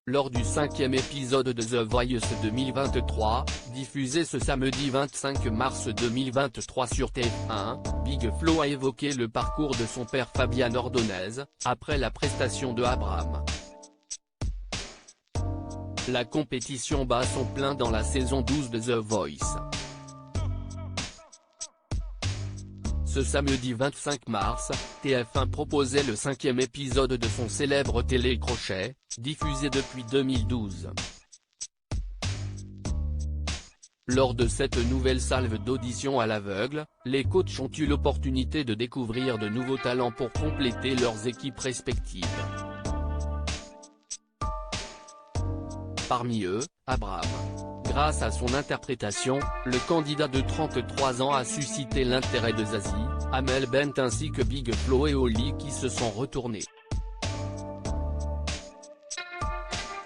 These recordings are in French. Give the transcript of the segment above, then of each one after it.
lors du 5e épisode de The Voice 2023, diffusé ce samedi 25 mars 2023 sur TF1, Big Flo a évoqué le parcours de son père Fabian Ordonez, après la prestation de Abraham. La compétition bat son plein dans la saison 12 de The Voice. Ce samedi 25 mars, TF1 proposait le 5e épisode de son célèbre télécrochet, diffusé depuis 2012. Lors de cette nouvelle salve d'auditions à l'aveugle, les coachs ont eu l'opportunité de découvrir de nouveaux talents pour compléter leurs équipes respectives. Parmi eux, Abraham. Grâce à son interprétation, le candidat de 33 ans a suscité l'intérêt de Zazie, Amel Bent ainsi que Big Flo et Oli qui se sont retournés.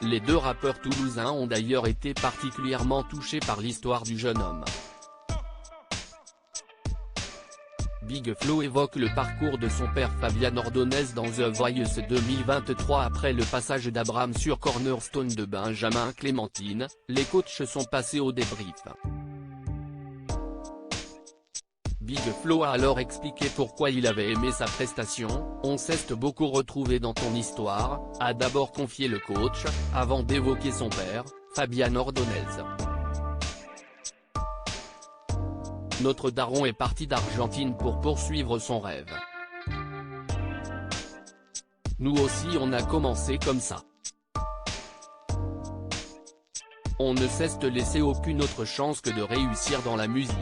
Les deux rappeurs toulousains ont d'ailleurs été particulièrement touchés par l'histoire du jeune homme. Big Flo évoque le parcours de son père Fabian Ordonez dans The Voice 2023 après le passage d'Abraham sur Cornerstone de Benjamin Clémentine, les coachs sont passés au débrief. Big Flo a alors expliqué pourquoi il avait aimé sa prestation. « On s'est beaucoup retrouvé dans ton histoire », a d'abord confié le coach, avant d'évoquer son père, Fabian Ordonez. Notre daron est parti d'Argentine pour poursuivre son rêve. Nous aussi on a commencé comme ça. On ne cesse de laisser aucune autre chance que de réussir dans la musique.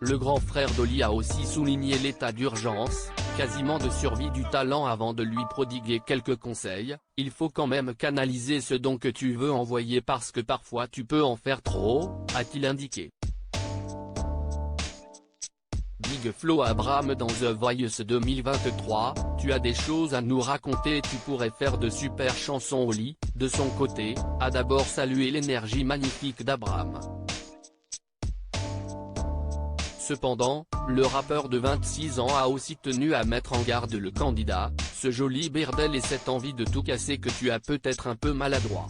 Le grand frère d'Oli a aussi souligné l'état d'urgence, quasiment de survie du talent avant de lui prodiguer quelques conseils. Il faut quand même canaliser ce don que tu veux envoyer parce que parfois tu peux en faire trop, a-t-il indiqué. Big Flo Abraham dans The Voice 2023, tu as des choses à nous raconter et tu pourrais faire de super chansons. Oli, de son côté, a d'abord salué l'énergie magnifique d'Abraham. Cependant, le rappeur de 26 ans a aussi tenu à mettre en garde le candidat, ce joli bordel et cette envie de tout casser que tu as peut-être un peu maladroit.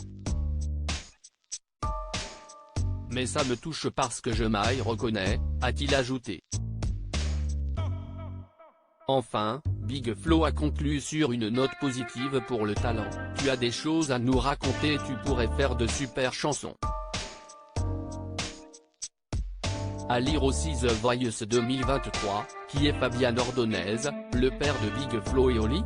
Mais ça me touche parce que je m'y reconnais, a-t-il ajouté. Enfin, Big Flo a conclu sur une note positive pour le talent. Tu as des choses à nous raconter et tu pourrais faire de super chansons. À lire aussi The Voice 2023, qui est Fabian Ordonez, le père de Big Flo et Oli ?